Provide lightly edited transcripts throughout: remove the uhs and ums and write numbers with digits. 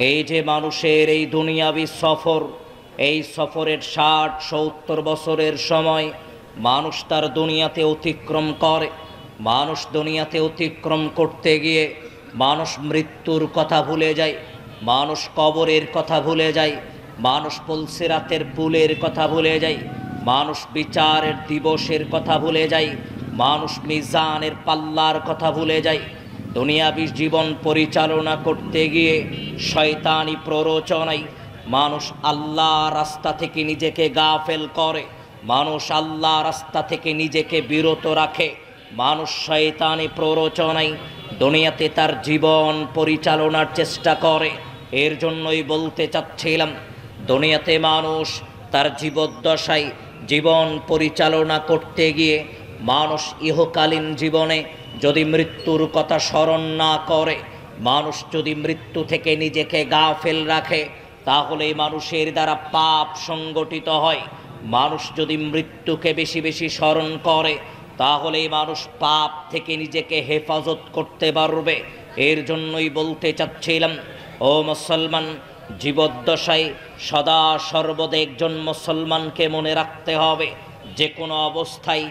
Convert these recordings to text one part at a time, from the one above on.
এই যে মানুষের এই দুনিয়াবি সফর, এই সফরের ৬০-৭০ বছরের সময় মানুষ তার দুনিয়াতে অতিক্রম করে। মানুষ দুনিয়াতে অতিক্রম করতে গিয়ে মানুষ মৃত্যুর কথা ভুলে যায়, মানুষ কবরের কথা ভুলে যায়, মানুষ পুলসিরাতের পুলের কথা ভুলে যায়, মানুষ বিচারের দিবসের কথা ভুলে যায়, মানুষ মিজানের পাল্লার কথা ভুলে যায়। দুনিয়াবি জীবন পরিচালনা করতে গিয়ে শয়তানি প্ররোচনায় মানুষ আল্লাহ রাস্তা থেকে নিজেকে গাফেল করে, মানুষ আল্লাহ রাস্তা থেকে নিজেকে বিরত রাখে, মানুষ শয়তানি প্ররোচনায় দুনিয়াতে তার জীবন পরিচালনার চেষ্টা করে। এর জন্যই বলতে চাচ্ছিলাম, দুনিয়াতে মানুষ তার জীবদ্দশায় জীবন পরিচালনা করতে গিয়ে মানুষ ইহকালীন জীবনে যদি মৃত্যুর কথা স্মরণ না করে, মানুষ যদি মৃত্যু থেকে নিজেকে গাফেল রাখে, তাহলে মানুষের দ্বারা পাপ সংগঠিত হয়। মানুষ যদি মৃত্যুকে বেশি বেশি স্মরণ করে, তাহলে মানুষ পাপ থেকে নিজেকে হেফাজত করতে পারবে। এর জন্যই বলতে চাচ্ছিলাম, ও মুসলমান, জীবদ্দশায় সদা সর্বদা একজন মুসলমানকে মনে রাখতে হবে, যে কোনো অবস্থায়,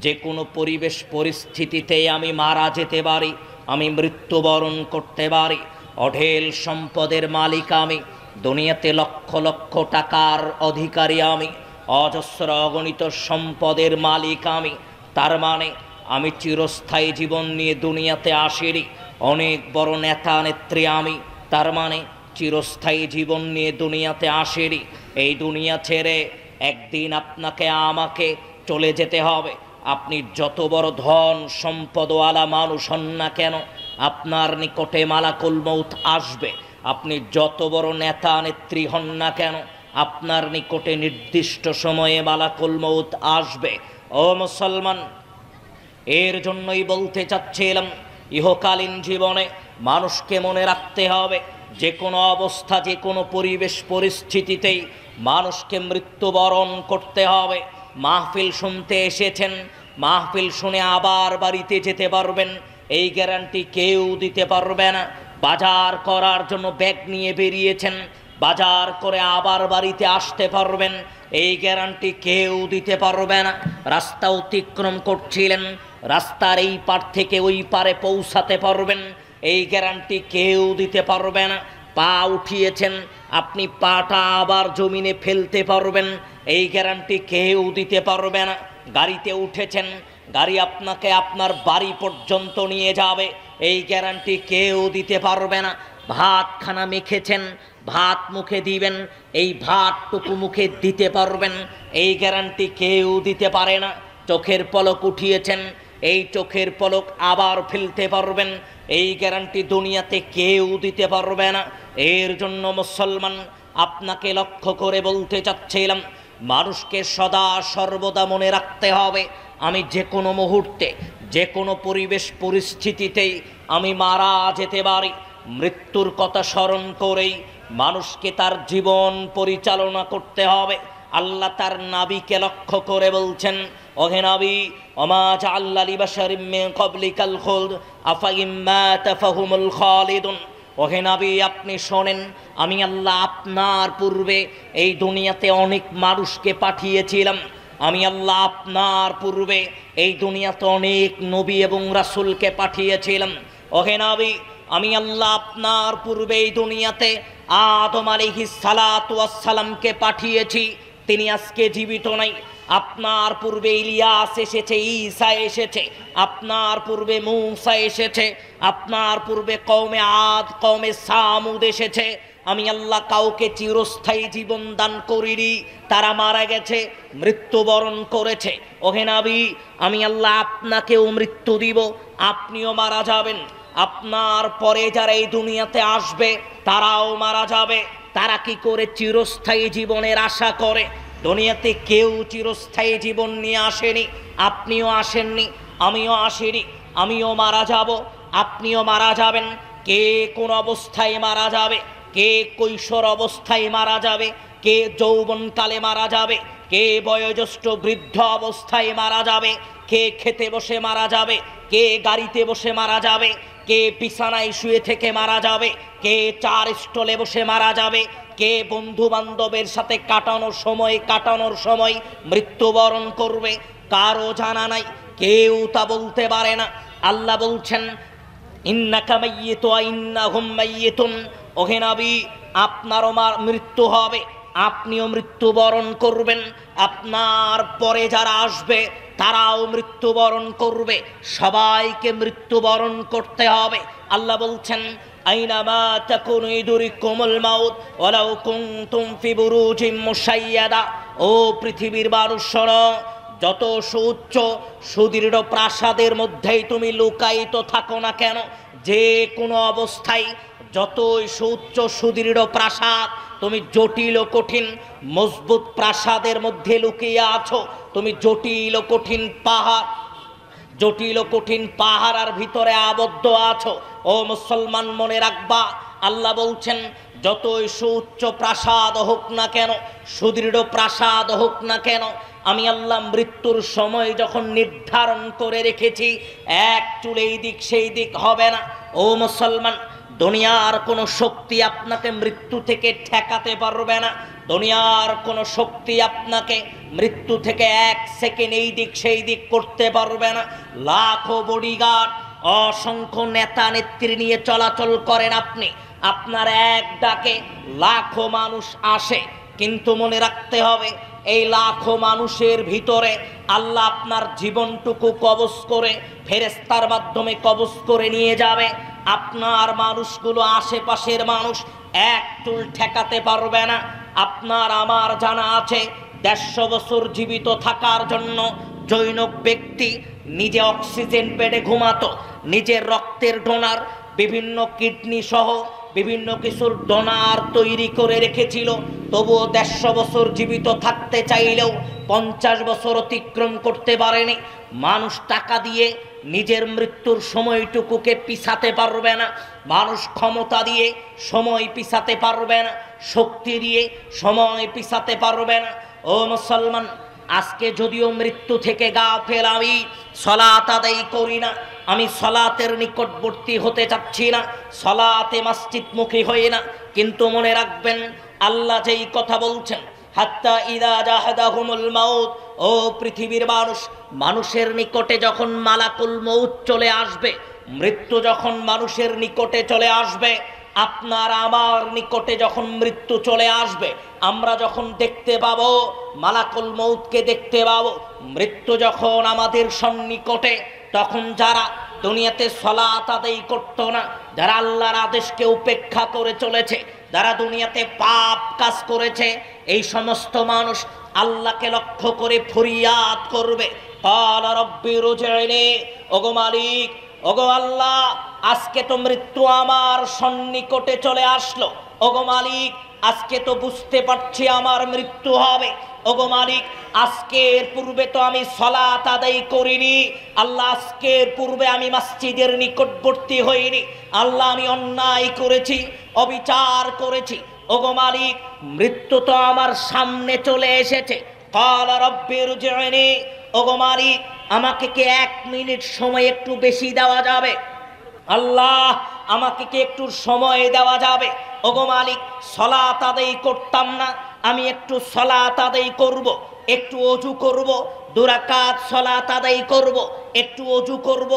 যে কোনো পরিবেশ পরিস্থিতিতে আমি মারা যেতে পারি, আমি মৃত্যুবরণ করতে পারি। অঢেল সম্পদের মালিক আমি, দুনিয়াতে লক্ষ লক্ষ টাকার অধিকারী আমি, অজস্র অগণিত সম্পদের মালিক আমি। তার মানে আমি চিরস্থায়ী জীবন নিয়ে দুনিয়াতে আসিনি। অনেক বড় নেতা নেত্রী আমি, তার মানে চিরস্থায়ী জীবন নিয়ে দুনিয়াতে আসিনি। এই দুনিয়া ছেড়ে একদিন আপনাকে আমাকে চলে যেতে হবে। আপনি যত বড় ধন সম্পদওয়ালা মানুষ হন না কেন, আপনার নিকটে মালাকুল মউত আসবে। আপনি যত বড় নেতা নেত্রী হন না কেন, আপনার নিকটে নির্দিষ্ট সময়ে মালাকুল মউত আসবে। ও মুসলমান, এর জন্যই বলতে চাচ্ছিলাম, ইহকালীন জীবনে মানুষকে মনে রাখতে হবে, যে কোনো অবস্থা, যে কোনো পরিবেশ পরিস্থিতিতেই মানুষকে মৃত্যুবরণ করতে হবে। মাহফিল শুনতে এসেছেন, মাহফিল শুনে আবার বাড়িতে যেতে পারবেন, এই গ্যারান্টি কেউ দিতে পারবে না। বাজার করার জন্য ব্যাগ নিয়ে বেরিয়েছেন, বাজার করে আবার বাড়িতে আসতে পারবেন, এই গ্যারান্টি কেউ দিতে পারবে না। রাস্তা অতিক্রম করছিলেন, রাস্তার এই পার থেকে ওই পারে পৌঁছাতে পারবেন, এই গ্যারান্টি কেউ দিতে পারবে না। পা উঠিয়েছেন, আপনি পাটা আবার জমিনে ফেলতে পারবেন, এই গ্যারান্টি কেউ দিতে পারবে না। গাড়িতে উঠেছেন, গাড়ি আপনাকে আপনার বাড়ি পর্যন্ত নিয়ে যাবে, এই গ্যারান্টি কেউ দিতে পারবে না। ভাতখানা মেখেছেন, ভাত মুখে দিবেন, এই ভাতটুকু মুখে দিতে পারবেন, এই গ্যারান্টি কেউ দিতে পারে না। চোখের পলক উঠিয়েছেন, এই চোখের পলক আবার ফেলতে পারবেন, এই গ্যারান্টি দুনিয়াতে কেউ দিতে পারবে না। এর জন্য মুসলমান, আপনাকে লক্ষ্য করে বলতে চাচ্ছিলাম, মানুষকে সদা সর্বদা মনে রাখতে হবে, আমি যে কোনো মুহূর্তে, যে কোনো পরিবেশ পরিস্থিতিতেই আমি মারা যেতে পারি। মৃত্যুর কথা স্মরণ করেই মানুষকে তার জীবন পরিচালনা করতে হবে। আল্লাহ তার নাবিকে লক্ষ্য করে বলছেন, ওহে নবী, ওমা জাআলনা লিবাশারিম মিন ক্বাবলিকাল খুলদ আফা ইন মাতা ফাহুমুল খালিদুন। ওহে নবী, আপনি শোনেন, আমি আল্লাহ আপনার পূর্বে এই দুনিয়াতে অনেক মানুষকে পাঠিয়েছিলাম। আমি আল্লাহ আপনার পূর্বে এই দুনিয়াতে অনেক নবী এবং রাসূলকে পাঠিয়েছিলাম। ওহে নবী, আমি আল্লাহ আপনার পূর্বে এই দুনিয়াতে আদম আলাইহিস সালাতু ওয়াস সালামকে পাঠিয়েছি, তিনি আজকে জীবিত নাই। আপনার পূর্বে ইলিয়াস এসেছে, ঈসা এসেছে, আপনার পূর্বে মূসা এসেছে, আপনার পূর্বে কওমে আদ, কওমে সামুদ এসেছে। আমি আল্লাহ কাউকে চিরস্থায়ী জীবন দান করিনি, তারা মারা গেছে, মৃত্যুবরণ করেছে। ওহে নবী, আমি আল্লাহ আপনাকেও মৃত্যু দিব, আপনিও মারা যাবেন। আপনার পরে যারা এই দুনিয়াতে আসবে তারাও মারা যাবে। তারা কি করে চিরস্থায়ী জীবনের আশা করে? দুনিয়াতে কেউ চিরস্থায়ী জীবন নিয়ে আসেনি, আপনিও আসেননি, আমিও আসিনি। আমিও মারা যাব, আপনিও মারা যাবেন। কে কোন অবস্থায় মারা যাবে, কে কৈশোর অবস্থায় মারা যাবে, কে যৌবনকালে মারা যাবে, কে বয়োজ্যেষ্ঠ বৃদ্ধ অবস্থায় মারা যাবে, কে খেতে বসে মারা যাবে, কে গাড়িতে বসে মারা যাবে, কে বিছানায় শুয়ে থেকে মারা যাবে, কে চার স্টলে বসে মারা যাবে, কে বন্ধু বান্ধবের সাথে কাটানোর সময় মৃত্যুবরণ করবে, কারো জানা নাই, কেউ তা বলতে পারে না। আল্লাহ বলছেন ইন্নাকা মাইয়িতুন ওয়া ইন্নাহুম মাইয়িতুন, ওহে নবী আপনারও মৃত্যু হবে, আপনিও মৃত্যুবরণ করবেন, আপনার পরে যারা আসবে তারাও মৃত্যুবরণ করবে, সবাইকে মৃত্যুবরণ করতে হবে। আল্লাহ বলছেন আইনামা তাকুনু ইদরিকুমুল মাউত ওয়ালাউ কুনতুম ফি বুরুজিম মুশাইয়াদা, ও পৃথিবীর মানুষ শোনো, যত সুউচ্চ সুদৃঢ় প্রাসাদের মধ্যেই তুমি লুকায়িত থাকো না কেন, যে কোনো অবস্থায় যতই সুউচ্চ সুদৃঢ় প্রাসাদ, তুমি জটিল ও কঠিন মজবুত প্রাসাদের মধ্যে লুকিয়ে আছো, তুমি জটিল ও কঠিন পাহাড়ের ভিতরে আবদ্ধ আছো। ও মুসলমান মনে রাখবা, আল্লাহ বলছেন যতই সুউচ্চ প্রাসাদ হোক না কেন, সুদৃঢ় প্রাসাদ হোক না কেন, আমি আল্লাহ মৃত্যুর সময় যখন নির্ধারণ করে রেখেছি, এক চুল এই দিক সেই দিক হবে না। ও মুসলমান, দুনিয়ার কোনো শক্তি আপনাকে মৃত্যু থেকে ঠেকাতে পারবে না, দুনিয়ার কোনো শক্তি আপনাকে মৃত্যু থেকে এক সেকেন্ড এই দিক সেই দিক করতে পারবে না। লাখো বডিগার্ড, অসংখ্য নেতা নেত্রী নিয়ে চলাচল করেন আপনি, আপনার এক ডাকে লাখো মানুষ আসে, কিন্তু মনে রাখতে হবে এই লাখো মানুষের ভিতরে আল্লাহ আপনার জীবনটুকু কবজ করে ফেরেশতার মাধ্যমে কবজ করে নিয়ে যাবে। আপনার মানুষগুলো, আশেপাশের মানুষ এক চুল ঠেকাতে পারবে না। আপনার আমার জানা আছে 150 বছর জীবিত থাকার জন্য জৈনক ব্যক্তি নিজে অক্সিজেন বেডে ঘুমাতো, নিজের রক্তের ডোনার, বিভিন্ন কিডনি সহ বিভিন্ন কিছুর ডোনার তৈরি করে রেখেছিল, তবুও 150 বছর জীবিত থাকতে চাইলেও 50 বছর অতিক্রম করতে পারেনি। মানুষ টাকা দিয়ে নিজের মৃত্যুর সময়টুকুকে পিছাতে পারবে না, মানুষ ক্ষমতা দিয়ে সময় পিছাতে পারবে না, শক্তি দিয়ে সময় পিছাতে পারবে না। ও মুসলমান, আজকে যদিও মৃত্যু থেকে গাফেল, আমি সালাত আদায় করি না, আমি সালাতের নিকটবর্তী হতে চাচ্ছি না, সালাতে মসজিদমুখী হই না, কিন্তু মনে রাখবেন আল্লাহ যেই কথা বলছেন হাত্তা ইদা জাহাদাহুমুল মাউত, ও পৃথিবীর মানুষ, মানুষের নিকটে যখন মালাকুল মউত চলে আসবে, মৃত্যু যখন মানুষের নিকটে চলে আসবে, আপনার আমার নিকটে যখন মৃত্যু চলে আসবে, আমরা যখন দেখতে পাবো, মালাকুল মউতকে দেখতে পাবো, মৃত্যু যখন আমাদের সন্নিকটে, তখন যারা দুনিয়াতে সালাত আদায় করতো না, যারা আল্লাহর আদেশকে উপেক্ষা করে চলেছে, যারা দুনিয়াতে পাপ কাজ করেছে, এই সমস্ত মানুষ আল্লাহকে লক্ষ্য করে ফরিয়াদ করবে, ক্বালা রাব্বি রজি'নি, ওগো মালিক, ওগো আল্লাহ, আজকে তো মৃত্যু আমার সন্নিকটে চলে আসলো, ওগো মালিক, আজকে তো বুঝতে পারছি আমার মৃত্যু হবে, ওগো মালিক, আজকের পূর্বে তো আমি সালাত আদায় করিনি, আল্লাহ আজকের পূর্বে আমি মসজিদের নিকটবর্তী হইনি, আল্লাহ আমি অন্যায় করেছি, অবিচার করেছি, ওগো মালিক, মৃত্যু তো আমার সামনে চলে এসেছে, ক্বালা রাব্বি রজি'নি, ওগো মালিক, আমাকে কি 1 মিনিট সময় একটু বেশি দেওয়া যাবে? আল্লাহ, আমাকে কি একটু সময় দেওয়া যাবে? ওগো মালিক, সালাত আদায় করতাম না, আমি একটু সালাত আদায় করব, একটু ওযু করব, 2 রাকাত সালাত আদায় করব, একটু ওযু করব,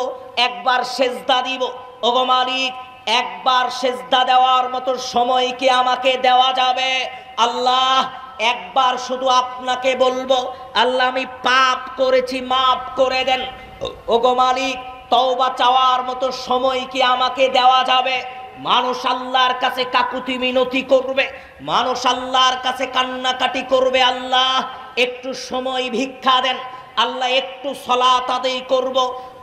একবার সেজদা দিব, ওগো মালিক, একবার সেজদা দেওয়ার মতো সময় কি আমাকে দেওয়া যাবে? আল্লাহ, একবার শুধু আপনাকে বলবো, আল্লাহ আমি পাপ করেছি, মাফ করে দেন। ওগো মালিক, তওবা চাওয়ার মতো সময় কি আমাকে দেওয়া যাবে? মানুষ আল্লাহর কাছে কাকুতি মিনতি করবে, মানুষ আল্লাহর কাছে কান্নাকাটি করবে, আল্লাহ একটু সময় ভিক্ষা দেন, আল্লাহ একটু সালাত আদায় করব।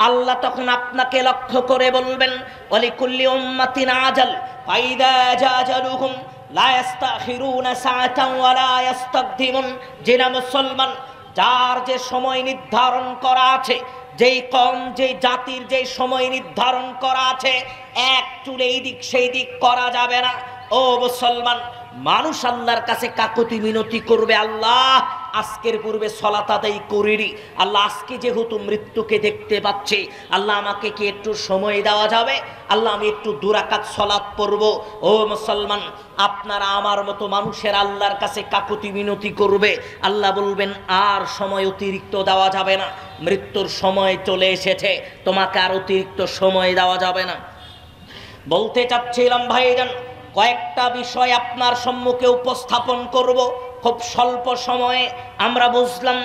আল্লাহ তখন আপনাকে লক্ষ্য করে বলবেন ওয়ালিকুল্লি উম্মাতিন আজাল ফাইদা জাজালুহুম লা ইস্তাখিরুনা সাআতান ওয়া লা ইস্তাকদিমুন। জিনা মুসলমান, যার যে সময় নির্ধারণ করা আছে, যেই কম, যেই জাতির যে সময় নির্ধারণ করা আছে, এক চুল এই দিক সেই দিক করা যাবে না। ও মুসলমান, মানুষ আল্লাহর কাছে কাকুতি মিনতি করবে, আল্লাহ আজকের পূর্বে সালাত আদায় করিনি, আল্লাহ আজকে যেহেতু মৃত্যুকে দেখতে পাচ্ছি, আল্লাহ আমাকে কি একটু সময় দেওয়া যাবে? আল্লাহ আমি একটু 2 রাকাত সালাত পড়ব। ও মুসলমান, আপনারা আমার মতো মানুষের আল্লাহর কাছে কাকুতি মিনতি করবে, আল্লাহ বলবেন আর সময় অতিরিক্ত দেওয়া যাবে না, মৃত্যুর সময় চলে এসেছে, তোমাকে আর অতিরিক্ত সময় দেওয়া যাবে না। বলতে চাচ্ছিলাম ভাইজান, কয়েকটা বিষয় আপনার সম্মুখে উপস্থাপন করব খুব স্বল্প সময়ে। আমরা বুঝলাম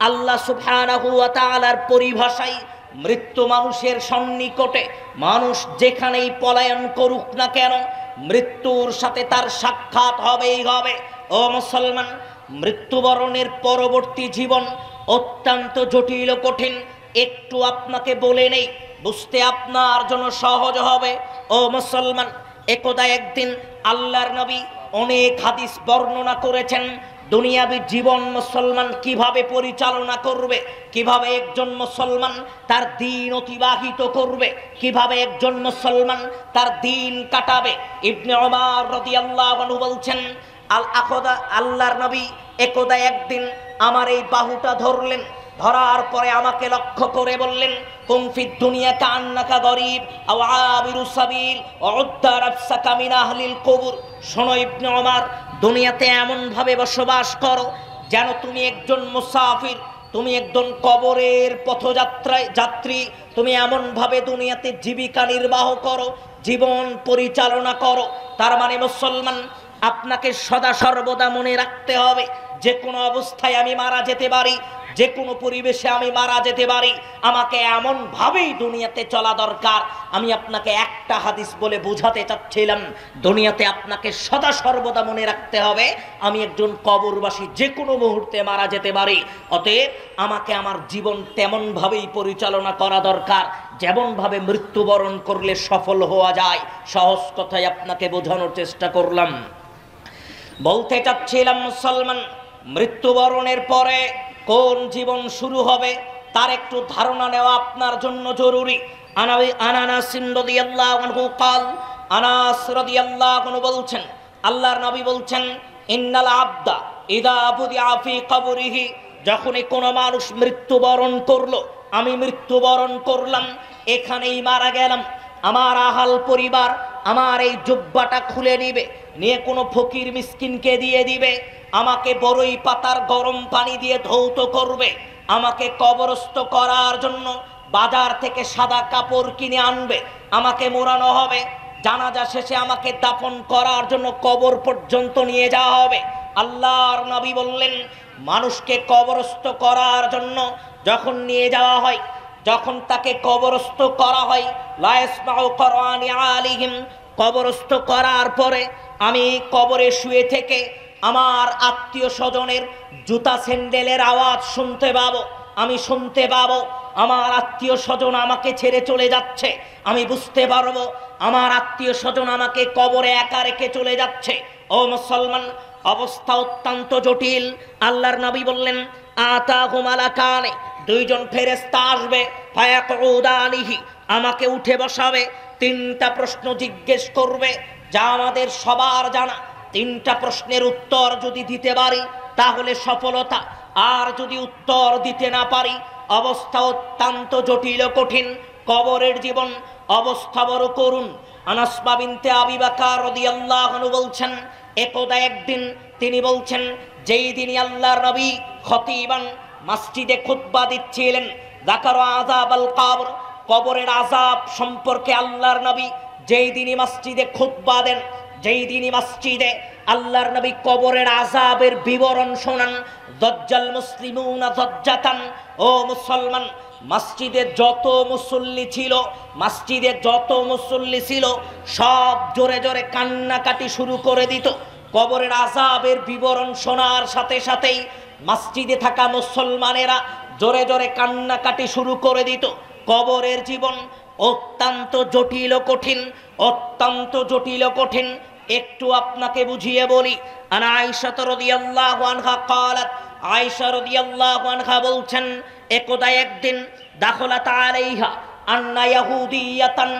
আল্লাহ সুবহানাহু ওয়া তাআলার পরিভাষায় মৃত্যু মানুষের সন্নিকটে, মানুষ যেখানেই পলায়ন করুক না কেন মৃত্যুর সাথে তার সাক্ষাৎ হবেই হবে। ও মুসলমান, মৃত্যুবরণের পরবর্তী জীবন অত্যন্ত জটিল ও কঠিন। একটু আপনাকে বলে নেই, বুঝতে আপনার জন্য সহজ হবে। ও মুসলমান, একদা একদিন আল্লাহর নবী অনেক হাদিস বর্ণনা করেছেন দুনিয়াবী জীবন মুসলমান কিভাবে পরিচালনা করবে, কিভাবে একজন মুসলমান তার দিন অতিবাহিত করবে, কিভাবে একজন মুসলমান তার দিন কাটাবে। ইবনে ওমর রাদিয়াল্লাহু আনহু বলছেন, আল্লাহর নবী একদা একদিন আমার এই বাহুটা ধরলেন, ধরার পরে আমাকে লক্ষ্য করে বললেন, কুম ফিদ দুনিয়া কান্নাকা গরিব আও আবিরু সাবিল উদ্দা রাফসাকা মিন আহলিল কবর। শোনো ইবনে ওমর, দুনিয়াতে এমন ভাবে বসবাস করো যেন তুমি একজন মুসাফির, তুমি একজন কবরের যাত্রী। তুমি এমন ভাবে দুনিয়াতে জীবিকা নির্বাহ করো, জীবন পরিচালনা করো। তার মানে মুসলমান, আপনাকে সদা সর্বদা মনে রাখতে হবে যে কোনো অবস্থায় আমি মারা যেতে পারি, যে কোনো পরিবেশে আমি মারা যেতে পারি। আমাকে এমন ভাবেই দুনিয়াতে চলা দরকার। আমি আপনাকে একটা হাদিস বলে বোঝাতে চাচ্ছিলাম, দুনিয়াতে আপনাকে সদা সর্বদা মনে রাখতে হবে আমি একজন কবরবাসী, যে কোনো মুহূর্তে মারা যেতে পারি। অতএব আমাকে আমার জীবন তেমন ভাবেই পরিচালনা করা দরকার যেমন ভাবে মৃত্যুবরণ করলে সফল হওয়া যায়। সহজ কথায় আপনাকে বোঝানোর চেষ্টা করলাম। বলতে চাচ্ছিলাম মুসলমান, মৃত্যুবরণের পরে কোন জীবন শুরু হবে তার একটু ধারণা নেওয়া আপনার জন্য জরুরি। আনাস রাদিয়াল্লাহু আনহু قال, আনাস রাদিয়াল্লাহু আনহু বলছেন, আল্লাহর নবী বলছেন, ইন্নাল আবদা ইযা বুদিআ ফি কবরিহি, যখনই কোনো মানুষ মৃত্যুবরণ করলো, আমি মৃত্যুবরণ করলাম, এখানেই মারা গেলাম, আমার আহাল পরিবার আমার এই জুব্বাটা খুলে নিবে, নিয়ে কোনো ফকির মিসকিনকে দিয়ে দিবে, আমাকে বড়ই পাতার গরম পানি দিয়ে ধৌত করবে, আমাকে কবরস্থ করার জন্য বাজার থেকে সাদা কাপড় কিনে আনবে, আমাকে মোড়ানো হবে, জানাজা শেষে আমাকে দাফন করার জন্য কবর পর্যন্ত নিয়ে যাওয়া হবে। আল্লাহর নবী বললেন, মানুষকে কবরস্থ করার জন্য যখন নিয়ে যাওয়া হয়, যখন তাকে কবরস্থ করা হয়, লা ইসমাউ কুরআনি আলিহিম, কবরস্থ করার পরে আমি কবরে শুয়ে থেকে আমার আত্মীয় স্বজনের জুতা স্যান্ডেলের আওয়াজ শুনতে পাবো। আমি শুনতে পাবো আমার আত্মীয় স্বজন আমাকে ছেড়ে চলে যাচ্ছে। আমি বুঝতে পারবো আমার আত্মীয় স্বজন আমাকে কবরে একা রেখে চলে যাচ্ছে। ও মুসলমান, অবস্থা অত্যন্ত জটিল। আল্লাহর নবী বললেন, আতাহু মালাকানে, দুইজন ফেরেশতা আসবে, ফায়াকুদানিহি, আমাকে উঠে বসাবে, 3টা প্রশ্ন জিজ্ঞেস করবে যা আমাদের সবার জানা। 3টা প্রশ্নের উত্তর যদি দিতে পারি তাহলে সফলতা, আর যদি উত্তর দিতে না পারি অবস্থা অত্যন্ত জটিল ও কঠিন। কবরের জীবন অবস্থা বড় করুন। আনাস বিনতে আবি বকর রাদিয়াল্লাহু আনহু বলছেন, একদা একদিন তিনি বলছেন, যেই দিনই আল্লাহর নবী খতিবান মসজিদে খুতবা দিচ্ছিলেন, যাকারা আযাবাল কবর, কবরের আযাব সম্পর্কে আল্লাহর নবী যেই দিনই মসজিদে খুতবা দেন, যেই দিনই মসজিদে আল্লাহর নবী কবরের আযাবের বিবরণ শোনান, দাজ্জাল মুসলিমুনা দাজ্জাতান। ও মুসলমান, মসজিদে যত মুসল্লি ছিল সব জোরে জোরে কান্নাকাটি শুরু করে দিত। কবরের আযাবের বিবরণ শোনার সাথে সাথেই মসজিদে থাকা মুসলমানেরা জোরে জোরে কান্নাকাটি শুরু করে দিত। কবরের জীবন অত্যন্ত জটিল ও কঠিন, অত্যন্ত জটিল ও কঠিন। একটু আপনাকে বুঝিয়ে বলি। আনা আয়েশা রাদিয়াল্লাহু আনহা قالت, আয়েশা রাদিয়াল্লাহু আনহা বলছেন, একদা একদিন দাখলাত আলাইহা আন্না ইয়াহুদিয়াতান,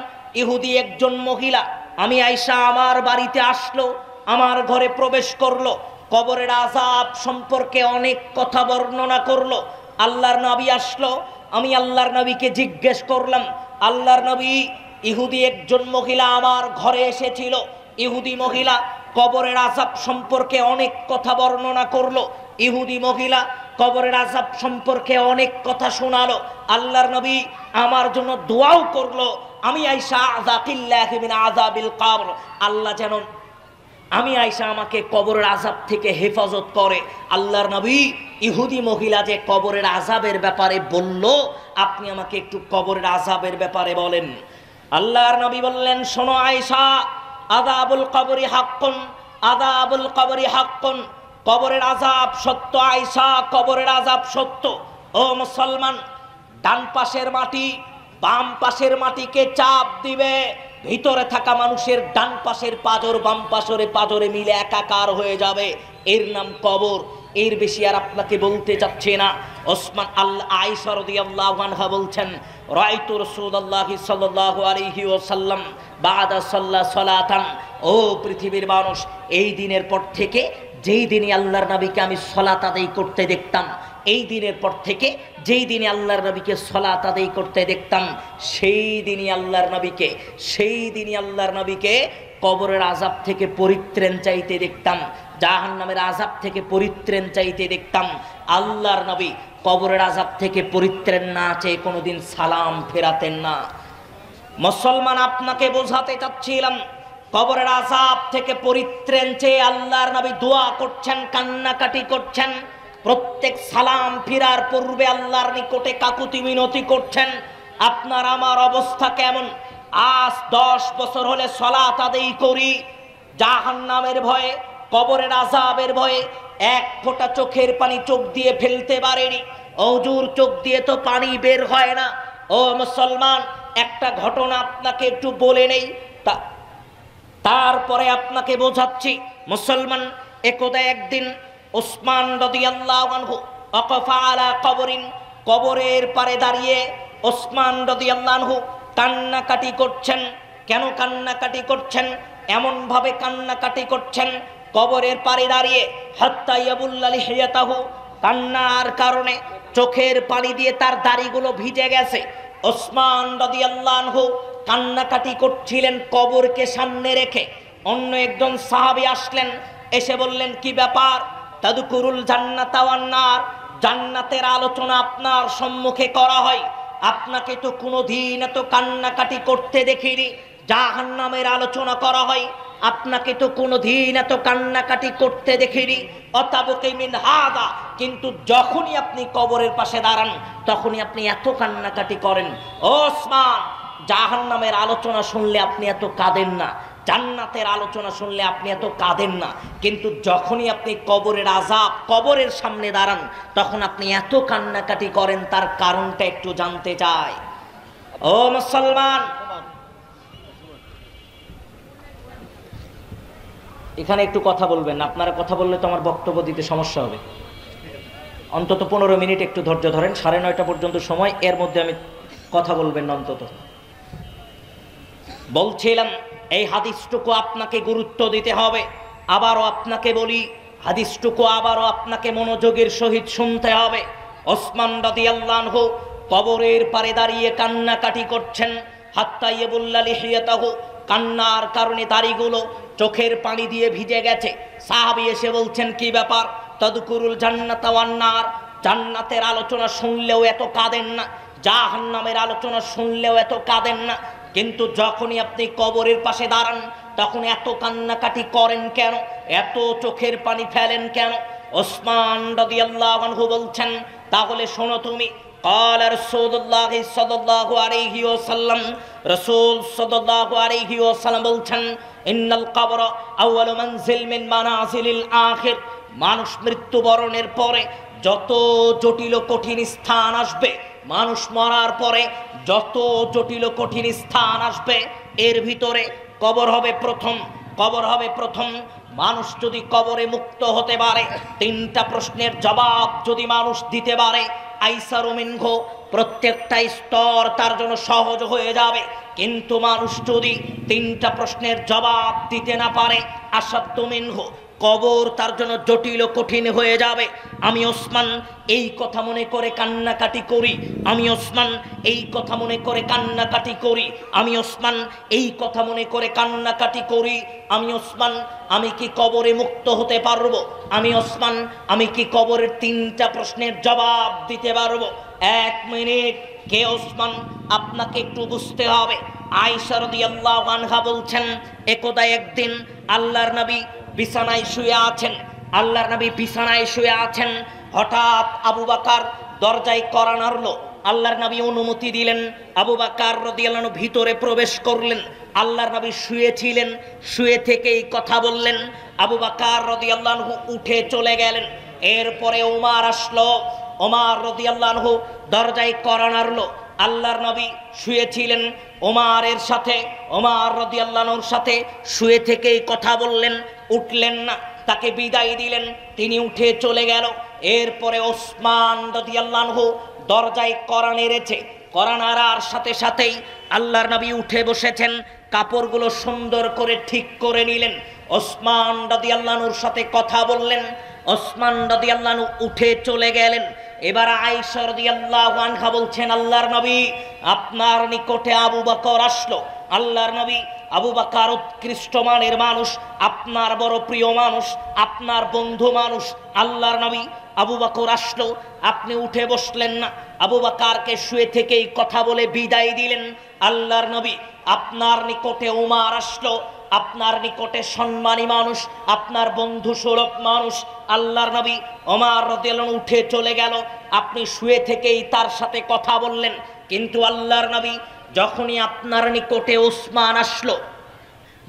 ইহুদি একজন মহিলা, আমি আয়েশা আমার বাড়িতে আসলো, আমার ঘরে প্রবেশ করলো। কবরের আযাব সম্পর্কে অনেক কথা বর্ণনা করলো। আল্লাহর নবী আসলো, আমি আল্লাহর নবীকে জিজ্ঞেস করলাম, আল্লাহর নবী, ইহুদি একজন মহিলা আমার ঘরে এসেছিল। ইহুদি মহিলা কবরের আযাব সম্পর্কে অনেক কথা বর্ণনা করলো। ইহুদি মহিলা কবরের আযাব সম্পর্কে অনেক কথা শোনালো। আল্লাহর নবী আমার জন্য দোয়াও করলো, আমি আয়েশা আযাকিল্লাহি মিন আযাবিল কবর, আল্লাহ যেন আমি আয়েশা আমাকে কবরের আযাব থেকে হেফাজত করে। আল্লাহর নবী ইহুদি মহিলা যে কবরের আযাবের ব্যাপারে বলল, আপনি আমাকে একটু কবরের আযাবের ব্যাপারে বলেন। আল্লাহর নবী বললেন, শোনো আয়েশা, আযাবুল কবরি হাক্কুন, আযাবুল কবরি হাক্কুন, কবরের আযাব সত্য আয়েশা, কবরের আযাব সত্য। ও মুসলমান, ডান পাশের মাটি বাম পাশের মাটিকে চাপ দিবে, ভিতরে থাকা মানুষের ডান পাশের পাঁজর বাম পাশের পাঁজরে মিলে একাকার হয়ে যাবে, এর নাম কবর। এর বেশি আর আপনাকে বলতে চাচ্ছি না। ওসমান আয়েশা রাদিয়াল্লাহু আনহা বলছেন, রাআইতু রাসূলুল্লাহি সাল্লাল্লাহু আলাইহি ওয়াসাল্লাম বাদা সালাতান, ও পৃথিবীর মানুষ, এই দিনের পর থেকে যেই দিনে আল্লাহর নবীকে আমি সালাত আদায় করতে দেখতাম, এই দিনের পর থেকে যেই দিনে আল্লাহর নবীকে সালাত আদায় করতে দেখতাম, সেই দিনই আল্লাহর নবীকে কবরের আযাব থেকে পরিত্রাণ চাইতে দেখতাম, জাহান্নামের আযাব থেকে পরিত্রাণ চাইতে দেখতাম। আল্লাহর নবী কবরের আযাব থেকে পরিত্রাণ না চেয়ে কোনোদিন সালাম ফেরাতেন না। মুসলমান, আপনাকে বোঝাতে চাচ্ছিলাম, কবরের আযাব থেকে পরিত্রাণ চেয়ে আল্লাহর নবী দোয়া করছেন, কান্নাকাটি করছেন, প্রত্যেক সালাম ফিরার পূর্বে আল্লাহর নিকটে কাকুতি মিনতি করছেন। আপনার আমার অবস্থা কেমন? আজ 10 বছর হলে সালাত আদায় করি, জাহান্নামের ভয়ে, কবরের আযাবের ভয়ে এক ফোঁটা চোখের পানি চোখ দিয়ে ফেলতে পারেনি। অজুর চোখ দিয়ে তো পানি বের হয় না। ও মুসলমান, একটা ঘটনা আপনাকে একটু বলে নেই, তারপরে আপনাকে বোঝাচ্ছি। মুসলমান, একদা একদিন ওসমান রাদিয়াল্লাহু আনহু ওয়াকাফা আলা কবরিন, কবরের পারে দাঁড়িয়ে ওসমান রাদিয়াল্লাহু আনহু কান্নাকাটি করছেন। কেন কান্নাকাটি করছেন? এমন ভাবে কান্নাকাটি করছেন, কবরের পারে দাঁড়িয়ে হাত্তা ইয়াবুল্লা লিহিয়াতাহু, কান্নার কারণে চোখের পানি দিয়ে তার দাড়িগুলো ভিজে গেছে। ওসমান রাদিয়াল্লাহু আনহু কান্নাকাটি করছিলেন কবরকে সামনে রেখে। অন্য একজন সাহাবী আসলেন, এসে বললেন, কি ব্যাপার? তাদকুরুল জান্নাতা ওয়ান নার, জান্নাতের আলোচনা আপনার সম্মুখে করা হয়, আপনাকে তো কোনোদিন এত কান্নাকাটি করতে দেখিনি। জাহান্নামের আলোচনা করা হয়, আপনাকে তো কোনোদিন এত কান্নাকাটি করতে দেখিনি। অতাবকি মিন হাদা, কিন্তু যখনই আপনি কবরের পাশে দাঁড়ান তখনই আপনি এত কান্নাকাটি করেন। ওসমান, জাহান্নামের আলোচনা শুনলে আপনি এত কাঁদেন না, জান্নাতের আলোচনা শুনলে আপনি এত কাঁদেন না, কিন্তু যখনই আপনি কবরের আযাব, কবরের সামনে দাঁড়ান তখন আপনি এত কান্নাকাটি করেন, তার কারণটা একটু জানতে চাই। ও মুসলমান, এখানে একটু কথা বলবেন, আপনারা কথা বললে তো আমার বক্তব্য দিতে সমস্যা হবে। অন্তত 15 মিনিট একটু ধৈর্য ধরেন, 9:30 পর্যন্ত সময়, এর মধ্যে আমি কথা বলবেন না অন্তত। বলছিলাম, এই হাদিসটুকু আপনাকে গুরুত্ব দিতে হবে। আবারও আপনাকে বলি, হাদিসটুকু আবারও আপনাকে মনোযোগের সহিত শুনতে হবে। ওসমান রাদিয়াল্লাহু আনহু কবরের পারে দাঁড়িয়ে কান্নাকাটি করছেন, হাত্তা ইয়াবুল্লা লিহিয়াতাহু, কান্নার কারণে দাড়িগুলো চোখের পানি দিয়ে ভিজে গেছে। সাহাবী এসে বলছেন, কি ব্যাপার? তাদকুরুল জান্নাতা ওয়ান নার, জান্নাতের আলোচনা শুনলেও এত কাঁদেন না, জাহান্নামের আলোচনা শুনলেও এত কাঁদেন না, কিন্তু যখনই আপনি কবরের পাশে দাঁড়ান তখন এত কান্নাকাটি করেন কেন? এত চোখের পানি ফেলেন কেন? ওসমান রাদিয়াল্লাহু আনহু বলছেন, তাহলে শোনো তুমি। قال رسول الله صلى الله عليه وسلم, রাসূল সাল্লাল্লাহু আলাইহি ওয়াসাল্লাম বলছেন, ইন্নাল কবর আউয়ালু মানজিল মিন মানাজিলিল আখির, মানুষ মৃত্যুবরণের পরে যত জটিল কঠিন স্থান আসবে, মানুষ মরার পরে যত জটিল কঠিন স্থান আসবে, এর ভিতরে কবর হবে প্রথম। কবর হবে প্রথম। মানুষ যদি কবরে মুক্ত হতে পারে, 3টা প্রশ্নের জবাব যদি মানুষ দিতে পারে, আইসারু মিনহু, প্রত্যেকটা স্তর তার জন্য সহজ হয়ে যাবে। কিন্তু মানুষ যদি 3টা প্রশ্নের জবাব দিতে না পারে, আসাদ্দু মিনহু, কবর তার জন্য জটিল ও কঠিন হয়ে যাবে। আমি ওসমান এই কথা মনে করে কান্নাকাটি করি, আমি ওসমান এই কথা মনে করে কান্নাকাটি করি, আমি ওসমান এই কথা মনে করে কান্নাকাটি করি, আমি ওসমান আমি কি কবরে মুক্ত হতে পারবো, আমি ওসমান আমি কি কবরের 3টা প্রশ্নের জবাব দিতে পারবো। 1 মিনিট, কে ওসমান? আপনাকে একটু বুঝতে হবে। আয়েশা রাদিয়াল্লাহু আনহা বলছেন, একদা একদিন আল্লাহর নবী বিছানায় শুয়ে আছেন, আল্লাহর নবী বিছানায় শুয়ে আছেন, হঠাৎ আবু বকর দরজায় কড়া নাড়ল। আল্লাহর নবী অনুমতি দিলেন, আবু বকর রাদিয়াল্লাহু আনহু ভিতরে প্রবেশ করলেন। আল্লাহর নবী শুয়েছিলেন, শুয়ে থেকেই কথা বললেন। আবু বকর রাদিয়াল্লাহু আনহু উঠে চলে গেলেন। এরপরে ওমর আসলো, ওমর রাদিয়াল্লাহু আনহু দরজায় কড়া নাড়ল। আল্লাহর নবী শুয়েছিলেন, ওমরের সাথে, ওমর রাদিয়াল্লাহু আনহুর সাথে শুয়ে থেকেই কথা বললেন, উঠলেন না, তাকে বিদায় দিলেন, তিনি উঠে চলে গেল। এরপরে ওসমান রাদিয়াল্লাহু আনহু দরজায় কড়া নেড়েছে, কড়া নাড়ার সাথে সাথেই আল্লাহর নবী উঠে বসেছেন, কাপড়গুলো সুন্দর করে ঠিক করে নিলেন, ওসমান রাদিয়াল্লাহু আনহুর সাথে কথা বললেন, ওসমান রাদিয়াল্লাহু আনহু উঠে চলে গেলেন। এবার আয়েশা রাদিয়াল্লাহু আনহা বলছেন, আল্লাহর নবী আপনার নিকটে আবু বকর আসলো। আল্লাহর নবী আবু বকর উৎকৃষ্ট মানের মানুষ, আপনার বড় প্রিয় মানুষ, আপনার বন্ধু মানুষ। আল্লাহর নবী আবু বকর আসলো, আপনি উঠে বসলেন না, আবু বকরকে শুয়ে থেকেই কথা বলে বিদায় দিলেন। আল্লাহর নবী আপনার নিকটে ওমর আসলো, আপনার নিকটে সম্মানী মানুষ, আপনার বন্ধু সুলভ মানুষ। আল্লাহর নবী ওমর রাদিয়াল্লাহু আনহু উঠে চলে গেল, আপনি শুয়ে থেকেই তার সাথে কথা বললেন। কিন্তু আল্লাহর নবী যখনই আপনার নিকটে ওসমান আসলো,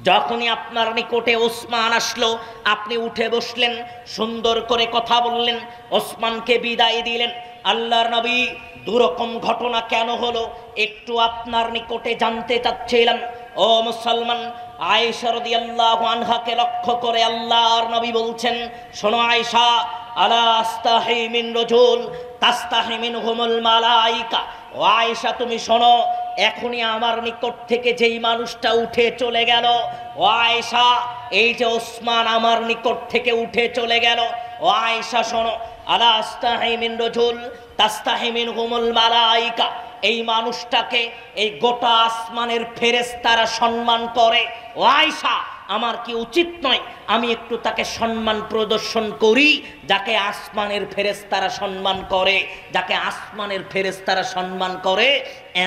যখনই আপনার নিকটে ওসমান আসলো, আপনি উঠে বসলেন, সুন্দর করে কথা বললেন, ওসমানকে বিদায় দিলেন। আল্লাহর নবী দুরকম ঘটনা কেন হলো একটু আপনার নিকটে জানতে চাচ্ছিলাম। ও মুসলমান, আয়েশা রাদিয়াল্লাহু আনহাকে লক্ষ্য করে আল্লাহর নবী বলছেন, শোনো আয়েশা, আলা আস্তাহি মিন রাজুল তাস্তাহি মিনহুমুল মালাইকা। ও আয়েশা তুমি শোনো, এখনই আমার নিকট থেকে যেই মানুষটা উঠে চলে গেল, ও আয়েশা এই যে ওসমান আমার নিকট থেকে উঠে চলে গেল, ও আয়েশা শোনো, আলা আস্তাহি মিন রাজুল তাস্তাহি মিনহুমুল মালাইকা, এই মানুষটাকে এই গোটা আসমানের ফেরেশতারা সম্মান করে। ও আয়েশা আমার কি উচিত নয় আমি একটু তাকে সম্মান প্রদর্শন করি, যাকে আসমানের ফেরেশতারা সম্মান করে, যাকে আসমানের ফেরেশতারা সম্মান করে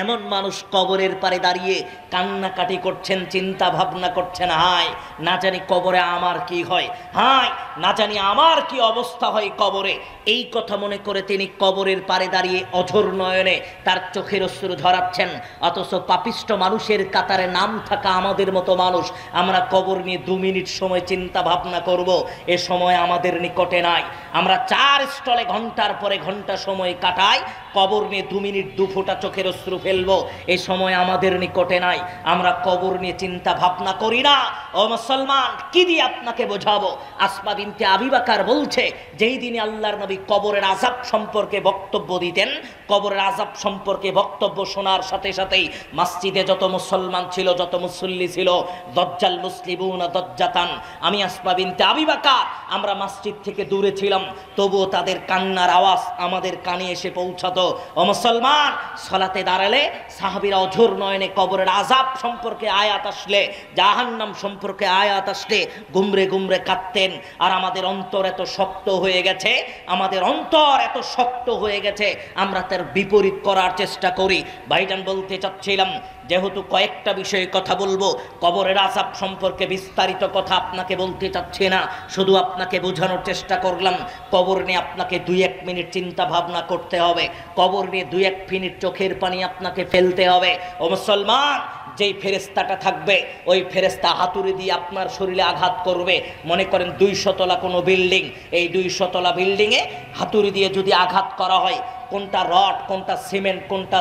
এমন মানুষ কবরের পারে দাঁড়িয়ে কান্নাকাটি করছেন, চিন্তা ভাবনা করছেন, হায় না জানি কবরে আমার কি হয়, হায় না জানি আমার কি অবস্থা হয় কবরে। এই কথা মনে করে তিনি কবরের পারে দাঁড়িয়ে অঝোর নয়নে তার চোখের অশ্রু ঝরাচ্ছেন। অথচ পাপিষ্ট মানুষের কাতারে নাম থাকা আমাদের মতো মানুষ, আমরা কবর নিয়ে 2 মিনিট সময় চিন্তা ভাবনা করব, এ সময় আমাদের নিকটে নাই। আমরা 4 স্টলে ঘন্টার পরে ঘন্টা সময় কাটাই, কবর নিয়ে 2 মিনিট 2 ফোঁটা চোখের অশ্রু ফেলবো, এই সময় আমাদের নিকটে নাই। আমরা কবর নিয়ে চিন্তা ভাবনা করি না। ও মুসলমান, কি দিয়ে আপনাকে বোঝাবো? আসমা বিনতে আবি বকর বলছে, যেই দিনে আল্লাহর নবী কবরের আযাব সম্পর্কে বক্তব্য দিতেন, কবরের আযাব সম্পর্কে বক্তব্য শোনার সাথে সাথেই মসজিদে যত মুসলমান ছিল, যত মুসল্লি ছিল, দজ্জাল মুসলিমুনা দজ্জাতান, আমি আসমা বিনতে আবি বকর আমরা মসজিদ থেকে দূরে ছিলাম, তবুও তাদের কান্নার আওয়াজ আমাদের কানে এসে পৌঁছাতো। ও মুসলমান, সালাতে দাঁড়ালে সাহাবীরা অঝোর নয়নে কবরের আযাব সম্পর্কে আয়াত আসলে, জাহান্নাম সম্পর্কে আয়াত আসলে গুমরে গুমরে কাঁদতেন। আর আমাদের অন্তর এত শক্ত হয়ে গেছে, আমাদের অন্তর এত শক্ত হয়ে গেছে, আমরা তার বিপরীত করার চেষ্টা করি। ভাইজান বলতে চাচ্ছিলাম, যেহেতু কয়েকটা বিষয়ে কথা বলবো, কবরের আযাব সম্পর্কে বিস্তারিত কথা আপনাকে বলতে চাচ্ছি না, শুধু আপনাকে বোঝানোর চেষ্টা করলাম কবর নিয়ে আপনাকে 2-1 মিনিট চিন্তা ভাবনা করতে হবে, কবর নিয়ে 2-1 মিনিট চোখের পানি আপনাকে ফেলতে হবে। ও মুসলমান, যেই ফেরেশতাটা থাকবে ওই ফেরেশতা হাতুড়ি দিয়ে আপনার শরীরে আঘাত করবে। মনে করেন 200 তলা কোনো বিল্ডিং, এই 200 তলা বিল্ডিংয়ে হাতুড়ি দিয়ে যদি আঘাত করা হয়, কোনটা রড, কোনটা সিমেন্ট, কোনটা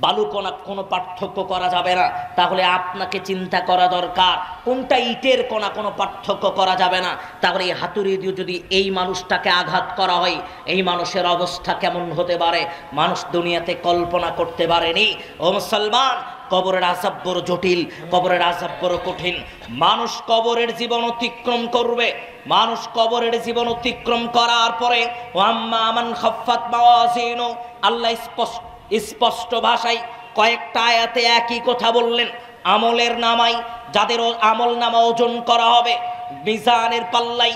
বালুকণা, কোনো পার্থক্য করা যাবে না। তাহলে আপনাকে চিন্তা করা দরকার কোনটা ইটের কণা, কোনো পার্থক্য করা যাবে না। তাহলে এই হাতুড়ি দিয়ে যদি এই মানুষটাকে আঘাত করা হয়, এই মানুষের অবস্থা কেমন হতে পারে মানুষ দুনিয়াতে কল্পনা করতে পারেনি। ও মুসলমান, কবরের আযাব বড় জটিল, কবরের আযাব বড় কঠিন। মানুষ কবরের জীবন অতিক্রম করবে। মানুষ কবরের জীবন অতিক্রম করার পরে ওয়াম্মা মান খাফফাত মাওয়াজিনু, আল্লাহ স্পষ্ট ভাষায় কয়েকটা আয়াতে একই কথা বললেন। আমলের নামাই, যাদের আমল নামা ওজন করা হবে, মিজানের পাল্লাই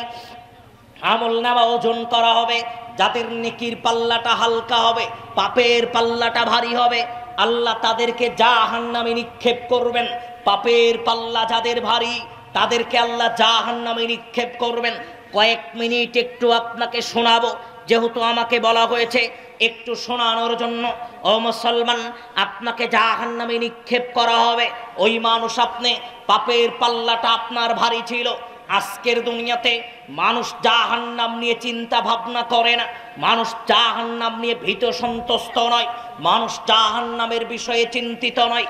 আমল নামা ওজন করা হবে, যাদের নেকির পাল্লাটা হালকা হবে, পাপের পাল্লাটা ভারী হবে, আল্লাহ তাদেরকে জাহান্নামে নিক্ষেপ করবেন। পাপের পাল্লা যাদের ভারী, তাদেরকে আল্লাহ জাহান্নামে নিক্ষেপ করবেন। কয়েক মিনিট একটু আপনাকে শোনাবো, যেহেতু আমাকে বলা হয়েছে একটু শোনানোর জন্য। ও মুসলমান, আপনাকে জাহান্নামে নিক্ষেপ করা হবে। ওই মানুষ, আপনি পাপের পাল্লাটা আপনার ভারী ছিল। আজকের দুনিয়াতে মানুষ জাহান্নাম নিয়ে চিন্তা ভাবনা করে না, মানুষ জাহান্নাম নিয়ে ভীত সন্ত্রস্ত নয়, মানুষ জাহান্নামের বিষয়ে চিন্তিত নয়।